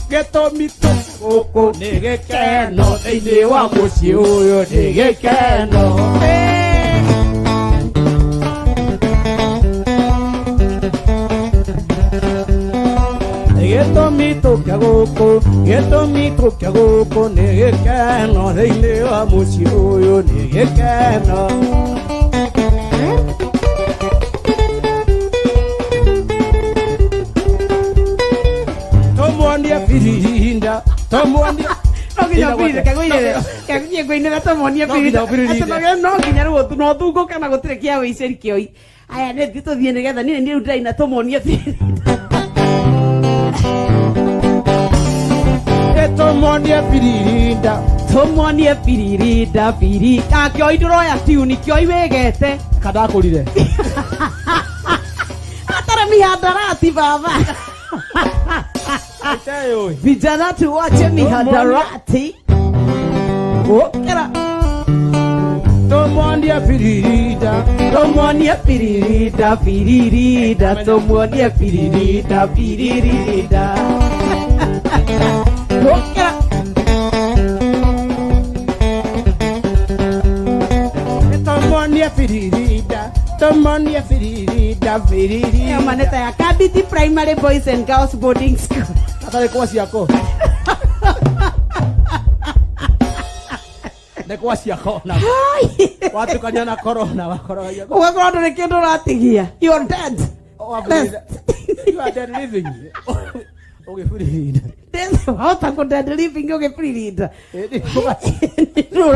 Getomito koko ne gekeno thĩinĩ wa mũciĩ ũyũ nĩ gĩkeno Getomito kia gũkũ nĩ gĩkeno thĩinĩ wa mũciĩ ũyũ nĩ gĩkeno Tomonia firinda Tomonia Noginya pide kaguye koinera tomonia pide no nginya ruo no thugo kana gutire kia wiceri kioi aya ne thito thie nigetha ni ndiraina tomonia pide Tomonie Pirida. Tomonie Pirida Pirida. Kyo idroya tiuni kyo iwegete. Kadakulire. Atara mihadarati baba. Vijana tuwache mihadarati. Kera. Tomonie Pirida. Tomonie Pirida Pirida. Tomonie Pirida Pirida. Kera. Tomonie Pirida. Tomonie Pirida Pirida. Maneta ya Kabiti Primary Boys and Girls Boarding School. Kata kuasi yako. Kuasi yako na. Watu kanyana corona wakoro yako. Wakoro ne kendo ratigia. You are dead. You are dead living. Okay, free. Then how to dead living okay free. No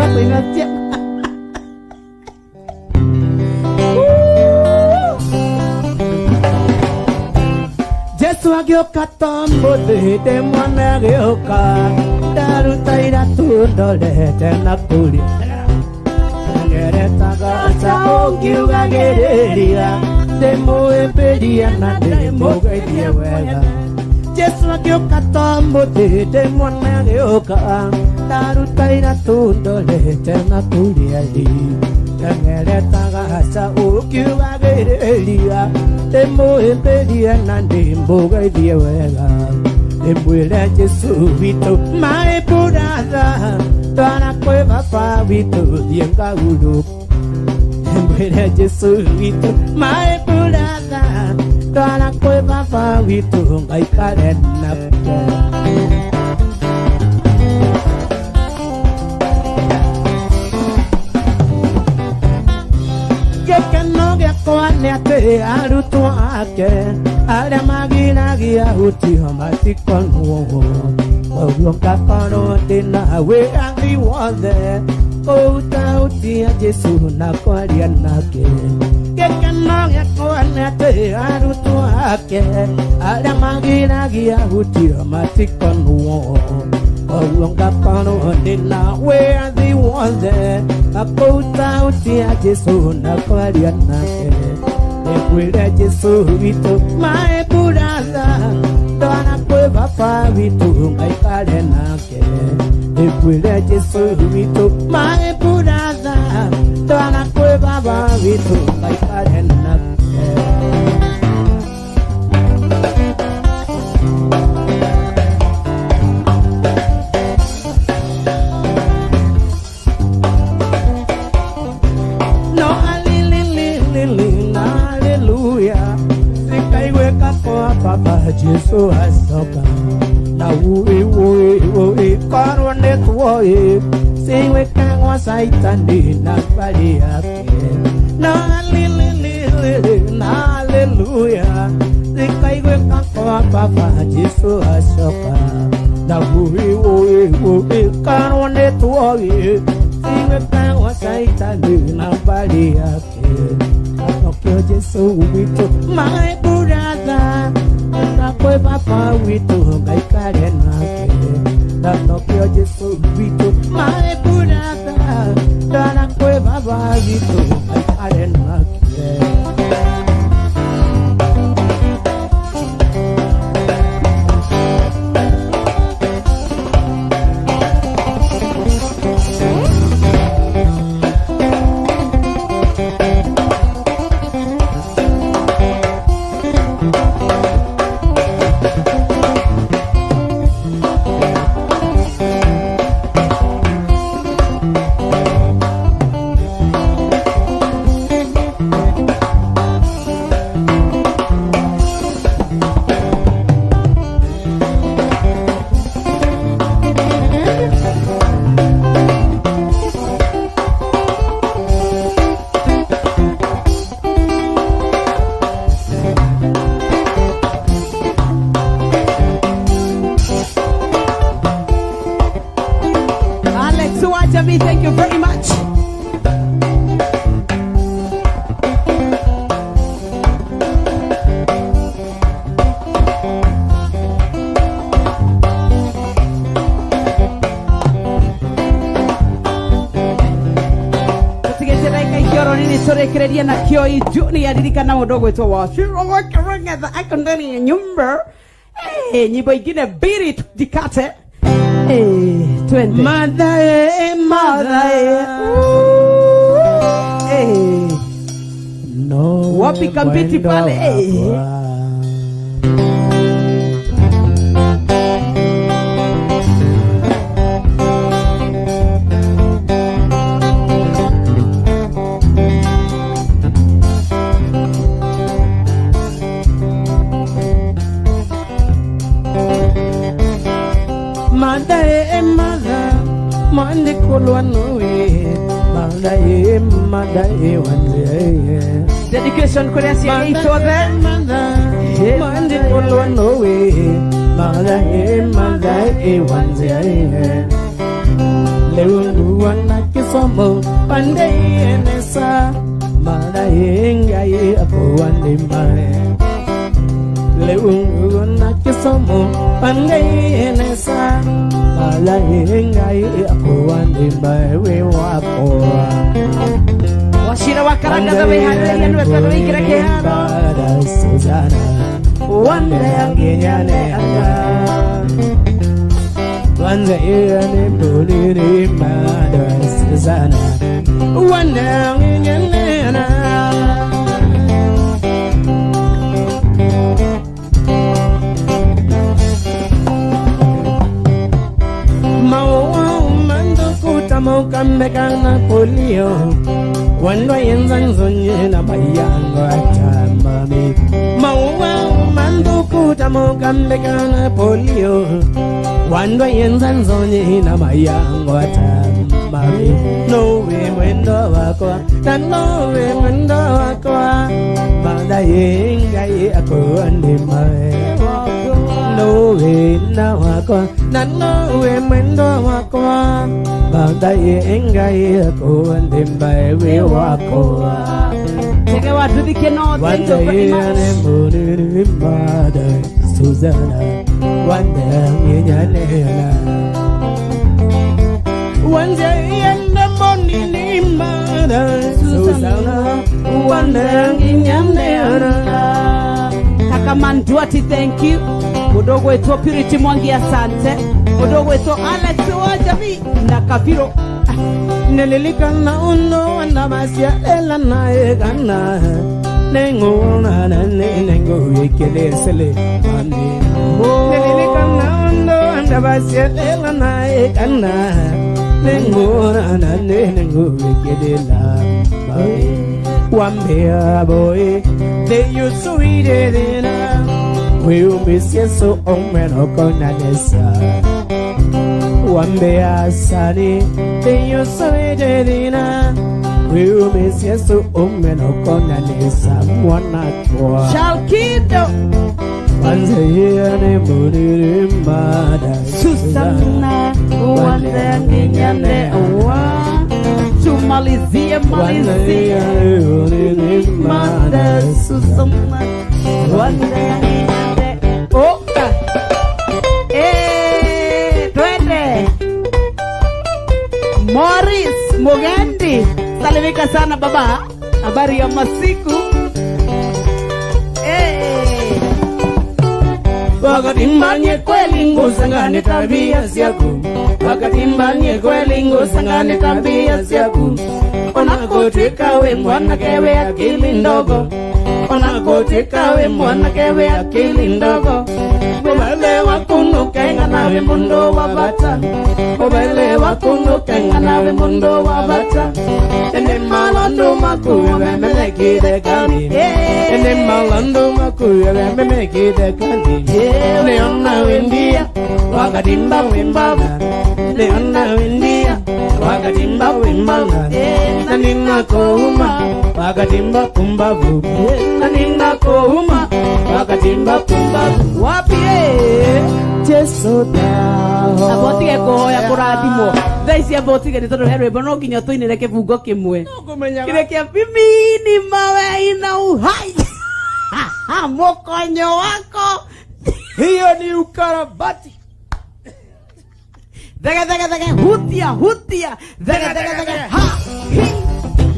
Jesu agioka tombo de mwana agioka daru taira tundole tena kuli ngeretaga saongiuga gereria demo eberia na demo gaidia wega Jesu agioka tombo de mwana agioka daru taira tundole tena kuli ali ngeretaga saongiuga gereria demo eberia na demo gaidia wega Embuela Jesu vito my brother Dona cueva pa vito dienga udo Embuela Jesu vito my brother Dona cueva pa vito ngai karena Ate arutu ake Ada magina gia uti hamati kono Oglonga kono dina we angi wade Kouta uti a Jesu na kwaria nake Kekano ya koane ate arutu ake Ada magina gia uti hamati kono Oglonga kono dina we angi wade Kouta uti a Jesu na kwaria nake Embuela Jesu vito my brother Dona cueva pa vito ngai karena ke Embuela Jesu vito my brother Dona cueva pa vito ngai karena Papa Jesu asoka na ui karone tuoi siwe kangwa saitani na bali yake na hallelujah sikaiwe kwa Papa Jesu asoka na ui karone tuoi siwe kangwa saitani na bali yake Tokyo Jesu wito my brother Na kwe papa wito ngai karena ke Tokyo Jesu wito my brother Na kwe papa wito ngai karena ke turekereria na Kioi Junior ririkana mudogo eto wa Shiro wakaranga akondani ya nyumba nyimbo ingine biri dikate twende Madae no wapi kampiti pale Mande kolwanoe Madae wanze dedication kwa nasi ya itode Mande kolwanoe Madae wanze Leungu wana kisomo Pande enesa Madae ngai apo wande mae Leungu wana kisomo Pande enesa Mala ingai ako wandi mbae wako Washira wakaranga da wehadria nwe pado ikira kehano Susana Wande anginyane anga Wande iyane muliri mada Susana Wande anginyane anga Mukambekana polio Wandwa yenzanzonye na mayango atamami Mawa mandukuta mukambekana polio Wandwa yenzanzonye na mayango atamami Nowe mwendo wako Na nowe mwendo wako Mada yengai ako andimae Nowe na wako Na nowe mwendo wako Bagay engai ako andimbai we wako Tege watu dike no tento kwa Wande muri mada Susana Wande nginyane Wande yende monini mada Susana Wande nginyane Kakamanduati thank you Mudogo eto Purity Mwangi asante Mudogo eto Alex Wajami na Kaviro Nelilikana uno Wandamasia ela na egana Nengo na nengo Yekele sele mami Nelilikana uno Wandamasia ela na egana Nengo na nengo Yekele la mami Wambea boy They you sweet edina We'll miss you so on when I come nesa Wambea sani They you sweet edina We'll miss you so on when I come nesa Mwana kwa Shalkido Wanze yane muri mada Susana Wande nginyane Tumalizie malizie Mada Susana Wande nginyane Oka Twende Morris Mugendi Salimika sana baba Habari ya masiku Wakatimbanye kweli ngusangane tabia siaku Wakatimbanye kweli ngusangane tabia siaku Onakoteka we mwana kewe akili ndogo Onakoteka we mwana kewe akili ndogo Obele wakunukenga nawe mundo wabata Obele wakunukenga nawe mundo wabata Ene malando makuwe wemele kide kani Ene malando makuwe wemele kide kani Leona wendia Wakatimba wembaba Leona wendia Wakatimba wembaba Nanina kohuma Wakatimba kumbavu Nanina kohuma Wakatimba kumbavu Wapie Jesu dao Abotige kuhoya kuradimo Thaisi abotige ni tondu herwe bono nginya tuinire kibungo kimwe kire kia bimini mawe ina uhai mokonyo wako hiyo ni ukarabati daga hutia daga ha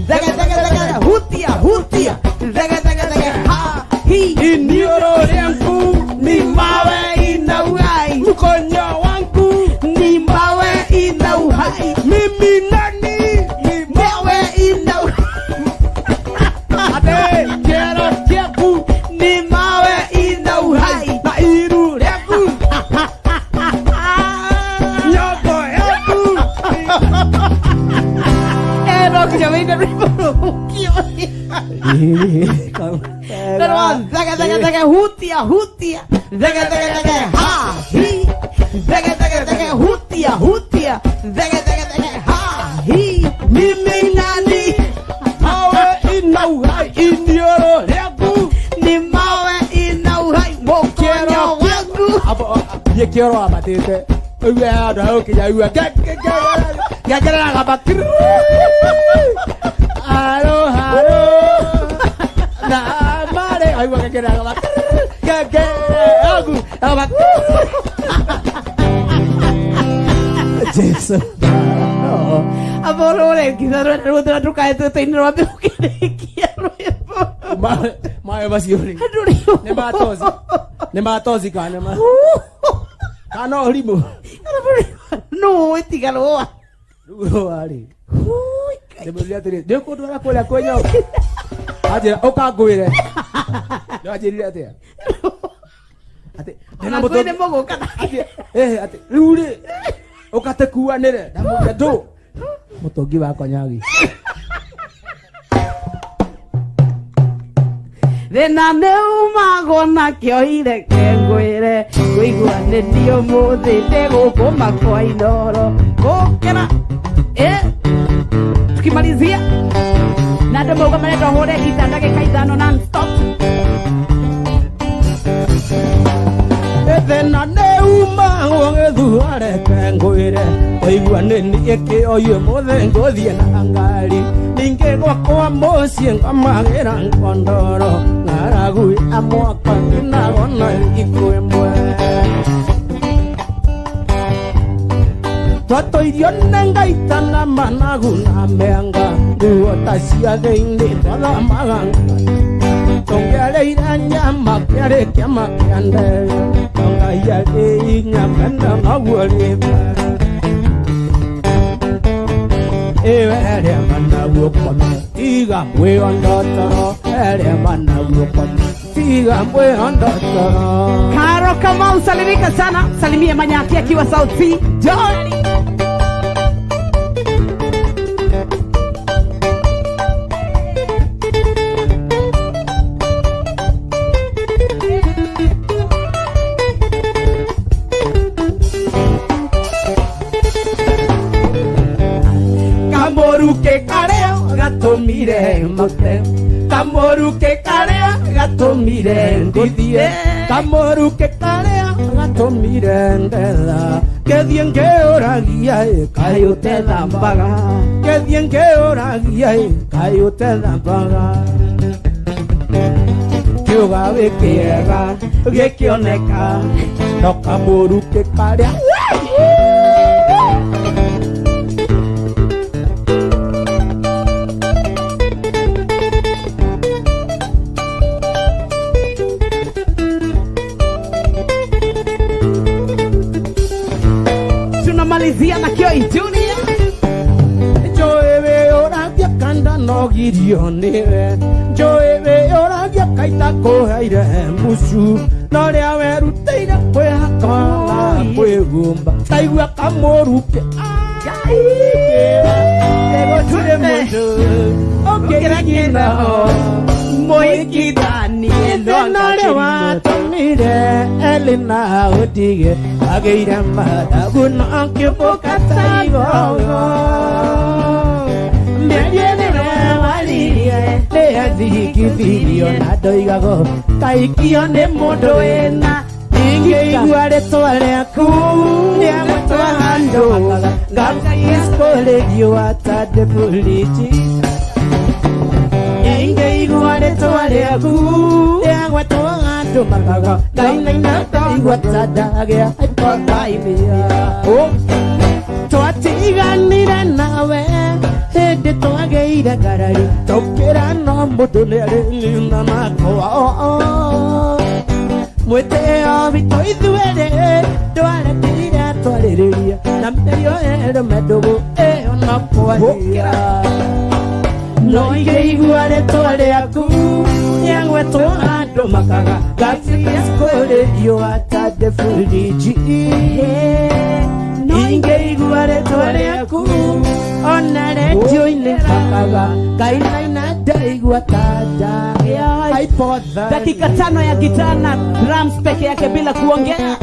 daga hutia hutia, dega dega dega ha hi. Inioro yangu ni mawe ina uhai, mkono wangu Ni mawe ina uhai, mimi nani ni mawe ina uhai. ate kero kiaku Ni mawe ina uhai, na iru yangu nyoko yangu ero kijawaida ribukio. Pero daga daga daga hutia hutia, daga daga daga ha hi, daga daga daga hutia hutia, daga daga daga ha hi. mimi nani mawe ina uhai, inioro yangu Ni mawe ina uhai, mokono wangu. abo ye quiero abatete uwe ado ke ya uwe ya jara la bakir halo halo na mare ay wa ke la bakir ke agu abat Jesus Abolore kizaro rutra truka itu tinro abe kiaro epo. ma bas yuri ne matozi kana ma kana libo No, itigalo. ali debería tener de ko dora ko la coño aje o ka goire no aje ri ate ate Na boto de mogo kata. ate ate rure o ka te kuwa nere da mo do motogi wa konyagi Thina nĩ umagwo nakĩo irekenguĩre ngũiguanĩrio mũthĩ ndĩgũkũma kwa inoro gũkĩra tukimalizia na andũ mauga marenda hũre gita ndagĩka ithano non-stop. thina nĩ umagwo gĩthuare kengũire ũiguanĩni ĩkĩoyue mũthĩ ngũthiĩ na ngari ningĩ gwakwa mũciĩ ngamagĩra ngondoro ng'aragu amwakwa nginagona ikwĩmwe twatũirio nĩ ngaita na managu na mĩanga nguo ta cia thĩinĩ twathamaga tũngĩarĩire nyama kĩarĩ kĩama kĩa ndege tongai arĩ inya mena maguo rĩmwe ĩrĩa managuo kome tiga mwĩo ndotoro ĩrĩa managuo kome tiga mwĩo ndotoro. Karo Kamau, salimika sana, salimie Manyaki akiwa South Sea. Johnny Kamoru ke karea gatomire mote Kamoru ke karea gatomire ndithie Kamoru ke karea gatomire ndela Kedien ke oragia kayo te dambaga Kedien ke oragia kayo te dambaga Kyoga wekiega gekioneka No kamoru ke karea tunamalizia na Kioi Junior. Joe oragia kanda no girio niwe Joe oragia kaita kohaire musu no ria weruteire kwihakana kwigumba taigua kamoruke ego ture mundu okiragina Moikidani nore watumire elina udige ageire madagu no kibukataigo Thikithirio na ndoigago kaikio nĩ mũndũ wĩna ingĩigua rĩtwa rĩaku rĩagwĩtwa handũ ngakaiskolegio atandĩbũrĩti ingĩigua rĩtwa rĩaku rĩagwĩtwa handũ magaga ngainaina ngaigua ta ndagĩa hypothermia twatiganire nawe hĩndĩ twagĩire ira garari tokera no mudulere nina mako mwete abito iduere doare tira toreria na medio ero medogo ona poaria no igiguare tore aku yangwe to ando makaga gati skole yo ata de fuliji no igiguare tore aku onare joine makaga kaina ina daigwa tada haipodha dakika 5 ya gitaa na drums peke yake bila kuongea.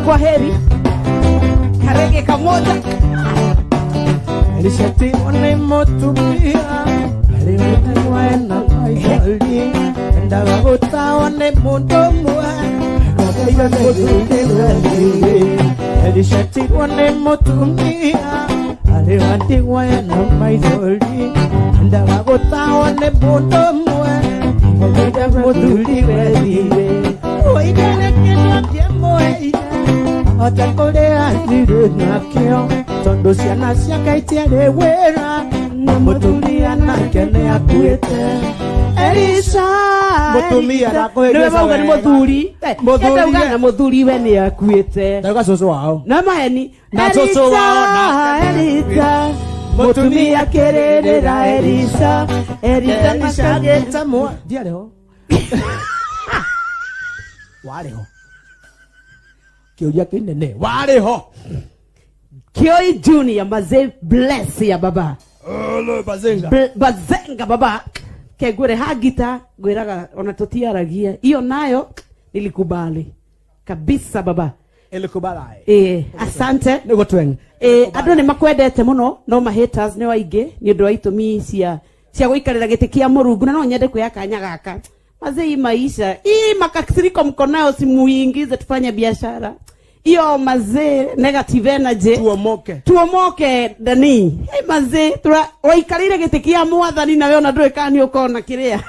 Kwa heri karege kamoja Elishati one motumia Alimutani waena maizali Ndaga gota one mutomua Wakeyo negulewe Elishati one motumia Alimutani waena maizali Ndaga gota one mutomua Wakeyo negulewe Oidele keno tiembo Otakole asire nakeo Tondo siana siaka itiare wera Mutumia na kene akuete Elisa Mutumia na kuegeza wera Nwewa ugani muthuri Yata ugana muthuri we ni akuete Tauka soso wao Na maheni Na soso wao Elisa Mutumia kererera Elisa Elisa makageta moa Diare ho Wale ho Kiuria kinene wale ho Kioi Junior maze bless ya baba Olo bazenga Bazenga baba Kegure hagita gwiraga ona tutiaragia iyo nayo nilikubali kabisa baba Elikubali asante Nego tweng Andũ nĩ makwendete muno no ma haters nĩ waingĩ nĩ ũndũ wa itũmi cia gũikarĩra gĩtĩ kĩa Mũrungu na no nyende kuoya kanya gaka mazee maisha makasiriko mko nayo simuingize tufanye biashara hiyo mazee negative energy tuomoke dani mazee waikarĩre gĩtĩ kĩa Mwathani na wewe ndũĩ kani ukona kiria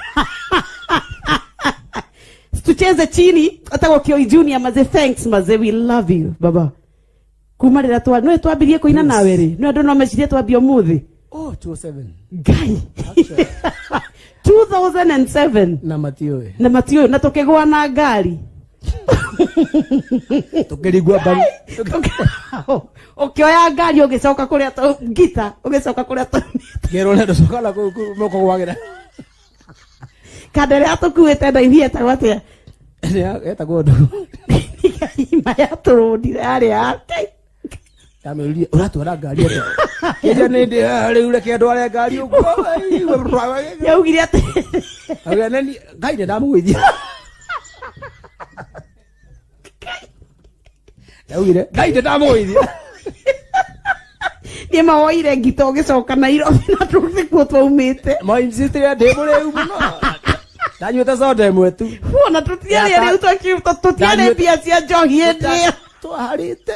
tucheze chini hata Kioi Junior mazee thanks mazee we love you baba kumarira twambirie kuina nawe ri no andũ no mecirie twambie umuthi 27 Guy 2007 na matiwe na tukigwa na ngari tukirigwa bari ukioya ngari ugicoka kuria ngita ugicoka kuria ngero ndo sokala moko wagira kadere atukuite na ithia tagwatia eta godo ima ya turudire ari ate amerudia uratwara ngari ate keja nindi riu reke andu are ngari uguo yaugire ate aga nani gaide ndamugwithia yaugire gaide ndamugwithia ni mawoire ngito gicoka Nairobi na tuthikuo twaumite ma insiste ya demore umuno ndanyuta soda imwe tu wona tutiare riu tutiare pia cia njohi ende twaharite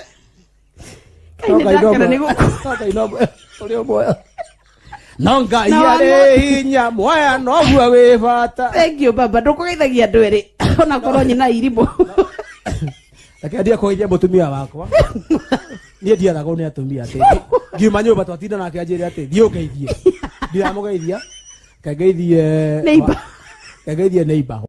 nonga yare hinya moya no gwa we bata thank you baba ndukugeithagia andu eri ona korwo nyina irimo lakini ndia koithia mutumia wakwa nie ndiarago ni atumia ati ngiuma nyumba twatinda nake anjire ati thio geithie ndiramugeithia kageithie neighbor